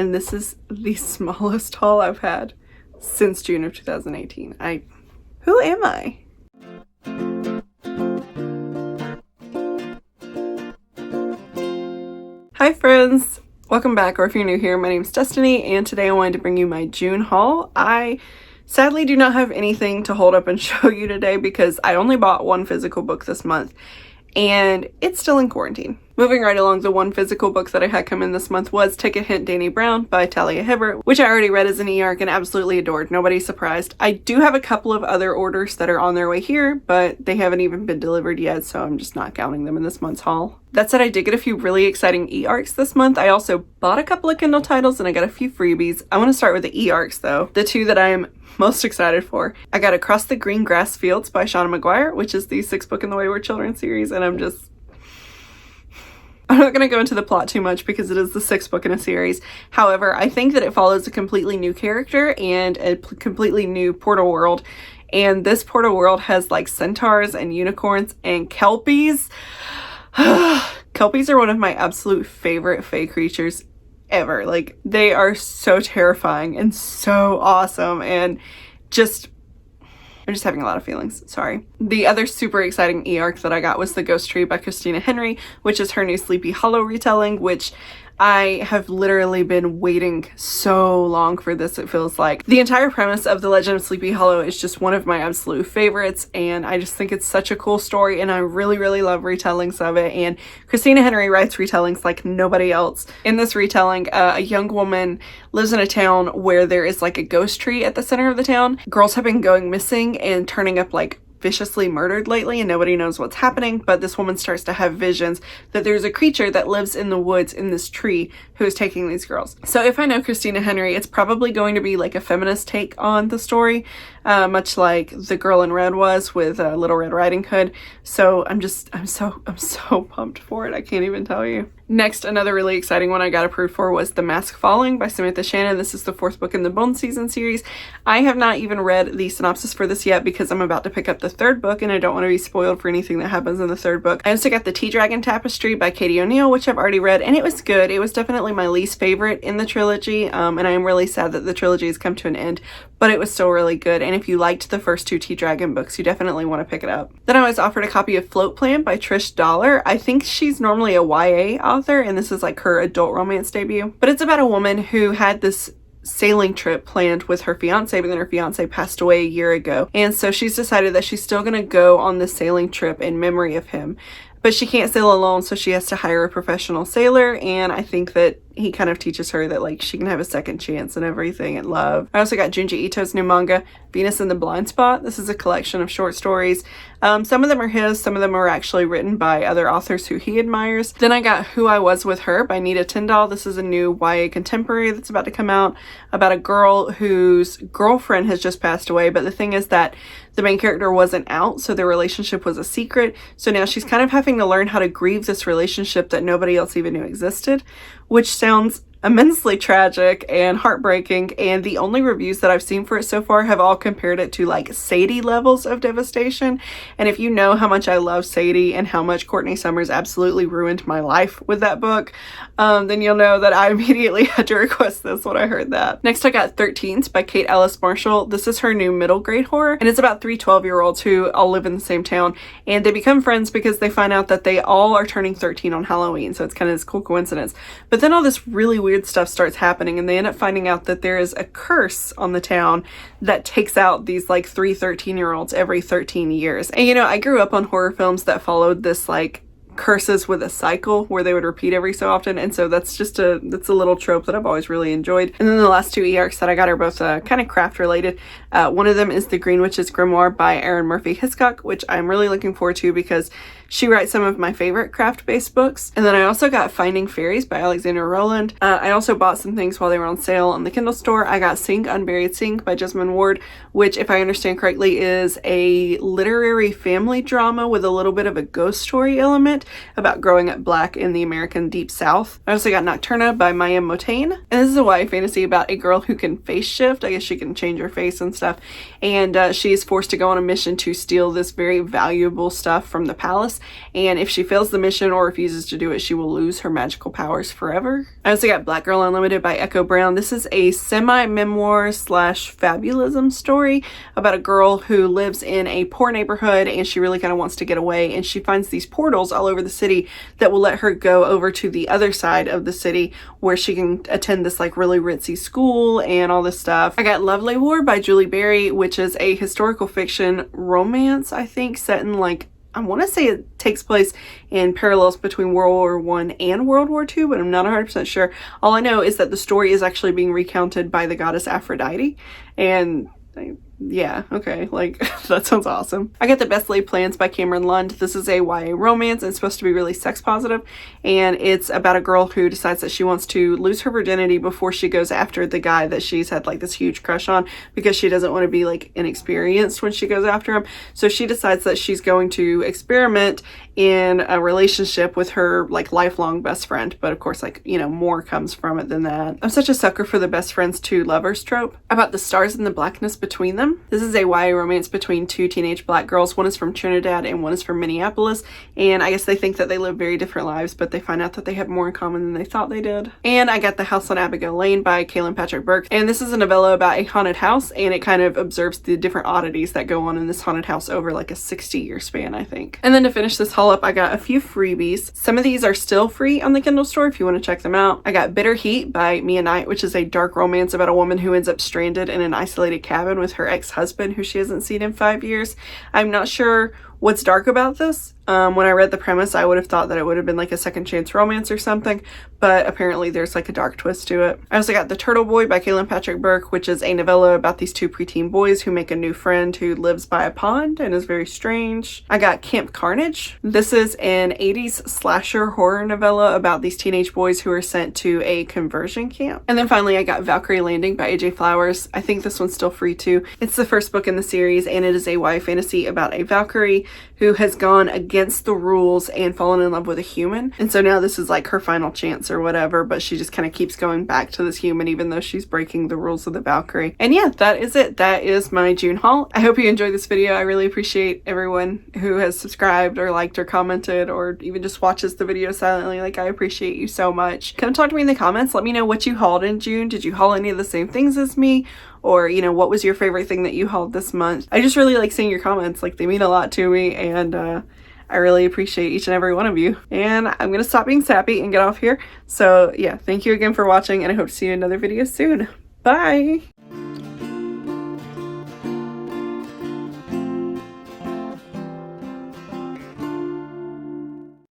and this is the smallest haul I've had since June of 2018. Who am I? Hi friends! Welcome back, or if you're new here, my name's Destiny, and today I wanted to bring you my June haul. I sadly do not have anything to hold up and show you today because I only bought one physical book this month, and it's still in quarantine. Moving right along, the one physical book that I had come in this month was Take a Hint, Danny Brown by Talia Hibbert, which I already read as an e-arc and absolutely adored. Nobody's surprised. I do have a couple of other orders that are on their way here, but they haven't even been delivered yet, so I'm just not counting them in this month's haul. That said, I did get a few really exciting e-arcs this month. I also bought a couple of Kindle titles and I got a few freebies. I want to start with the e-arcs though, the two that I am most excited for. I got Across the Green Grass Fields by Shannon, which is the 6th book in the Wayward Children series, and I'm not going to go into the plot too much because it is the 6th book in a series. However, I think that it follows a completely new character and a completely new portal world. And this portal world has like centaurs and unicorns and kelpies. Kelpies are one of my absolute favorite fae creatures ever. Like, they are so terrifying and so awesome, and I'm just having a lot of feelings, sorry. The other super exciting e-arc that I got was The Ghost Tree by Christina Henry, which is her new Sleepy Hollow retelling, which I have literally been waiting so long for this, it feels like. The entire premise of The Legend of Sleepy Hollow is just one of my absolute favorites, and I just think it's such a cool story, and I really, really love retellings of it, and Christina Henry writes retellings like nobody else. In this retelling, a young woman lives in a town where there is like a ghost tree at the center of the town. Girls have been going missing and turning up like viciously murdered lately, and nobody knows what's happening, but this woman starts to have visions that there's a creature that lives in the woods in this tree who is taking these girls. So if I know Christina Henry, it's probably going to be like a feminist take on the story, much like The Girl in Red was with Little Red Riding Hood. So I'm so pumped for it. I can't even tell you. Next, another really exciting one I got approved for was The Mask Falling by Samantha Shannon. This is the 4th book in the Bone Season series. I have not even read the synopsis for this yet because I'm about to pick up the 3rd book and I don't want to be spoiled for anything that happens in the 3rd book. I also got The Tea Dragon Tapestry by Katie O'Neill, which I've already read, and it was good. It was definitely my least favorite in the trilogy, and I am really sad that the trilogy has come to an end, but it was still really good, and if you liked the first 2 Tea Dragon books, you definitely want to pick it up. Then I was offered a copy of Float Plan by Trish Dollar. I think she's normally a YA author, and this is like her adult romance debut, but it's about a woman who had this sailing trip planned with her fiance, but then her fiance passed away a year ago, and so she's decided that she's still gonna go on this sailing trip in memory of him. But she can't sail alone, so she has to hire a professional sailor, and I think that he kind of teaches her that like she can have a second chance and everything and love. I also got Junji Ito's new manga, Venus in the Blind Spot. This is a collection of short stories. Some of them are his, some of them are actually written by other authors who he admires. Then I got Who I Was With Her by Nita Tyndall. This is a new YA contemporary that's about to come out about a girl whose girlfriend has just passed away, but the thing is that the main character wasn't out, so their relationship was a secret. So now she's kind of having to learn how to grieve this relationship that nobody else even knew existed, which sounds immensely tragic and heartbreaking, and the only reviews that I've seen for it so far have all compared it to like Sadie levels of devastation. And if you know how much I love Sadie and how much Courtney Summers absolutely ruined my life with that book, then you'll know that I immediately had to request this when I heard that. Next I got 13s by Kate Ellis Marshall. This is her new middle grade horror, and it's about 3 12-year-olds who all live in the same town, and they become friends because they find out that they all are turning 13 on Halloween, so it's kind of this cool coincidence. But then all this really weird stuff starts happening, and they end up finding out that there is a curse on the town that takes out these like 3 13-year-olds every 13 years. And you know, I grew up on horror films that followed this like curses with a cycle where they would repeat every so often, and so that's a little trope that I've always really enjoyed. And then the last 2 e-arcs that I got are both kind of craft related. One of them is The Green Witch's Grimoire by Erin Murphy Hiscock, which I'm really looking forward to because she writes some of my favorite craft-based books. And then I also got Finding Fairies by Alexandra Rowland. I also bought some things while they were on sale on the Kindle store. I got Sing Unburied Sing by Jesmyn Ward, which, if I understand correctly, is a literary family drama with a little bit of a ghost story element about growing up Black in the American Deep South. I also got Nocturna by Maya Motain. And this is a YA fantasy about a girl who can face shift. I guess she can change her face and stuff. And she is forced to go on a mission to steal this very valuable stuff from the palace. and if she fails the mission or refuses to do it, she will lose her magical powers forever. I also got Black Girl Unlimited by Echo Brown. This is a semi-memoir slash fabulism story about a girl who lives in a poor neighborhood, and she really kind of wants to get away, and she finds these portals all over the city that will let her go over to the other side of the city where she can attend this like really ritzy school and all this stuff. I got Lovely War by Julie Berry, which is a historical fiction romance, I think, set in like, I want to say it takes place in parallels between World War I and World War II, but I'm not 100% sure. All I know is that the story is actually being recounted by the goddess Aphrodite, and yeah, okay, like, that sounds awesome. I got The Best Laid Plans by Cameron Lund. This is a YA romance. It's supposed to be really sex positive, and it's about a girl who decides that she wants to lose her virginity before she goes after the guy that she's had like this huge crush on, because she doesn't want to be like inexperienced when she goes after him. So she decides that she's going to experiment in a relationship with her like lifelong best friend, but of course, like, you know, more comes from it than that. I'm such a sucker for the best friends to lovers trope. About The Stars and the Blackness Between Them. This is a YA romance between two teenage black girls. One is from Trinidad and one is from Minneapolis, and I guess they think that they live very different lives, but they find out that they have more in common than they thought they did. And I got The House on Abigail Lane by Kaylin Patrick Burke, and this is a novella about a haunted house, and it kind of observes the different oddities that go on in this haunted house over like a 60-year span, I think. And then to finish this haul up, I got a few freebies. Some of these are still free on the Kindle store if you want to check them out. I got Bitter Heat by Mia Knight, which is a dark romance about a woman who ends up stranded in an isolated cabin with her ex-husband who she hasn't seen in 5 years. I'm not sure what's dark about this. When I read the premise, I would have thought that it would have been like a second chance romance or something, but apparently there's like a dark twist to it. I also got The Turtle Boy by Kaylin Patrick Burke, which is a novella about these two preteen boys who make a new friend who lives by a pond and is very strange. I got Camp Carnage. This is an 80s slasher horror novella about these teenage boys who are sent to a conversion camp. And then finally, I got Valkyrie Landing by AJ Flowers. I think this one's still free too. It's the first book in the series, and it is a YA fantasy about a Valkyrie who has gone against the rules and fallen in love with a human. And so now this is like her final chance or whatever, but she just kind of keeps going back to this human even though she's breaking the rules of the Valkyrie. And yeah, that is it. That is my June haul. I hope you enjoyed this video. I really appreciate everyone who has subscribed or liked or commented or even just watches the video silently. Like, I appreciate you so much. Come talk to me in the comments. Let me know what you hauled in June. Did you haul any of the same things as me? Or, you know, what was your favorite thing that you hauled this month? I just really like seeing your comments. Like, they mean a lot to me, and I really appreciate each and every one of you. And I'm gonna stop being sappy and get off here. So yeah, thank you again for watching, and I hope to see you in another video soon. Bye!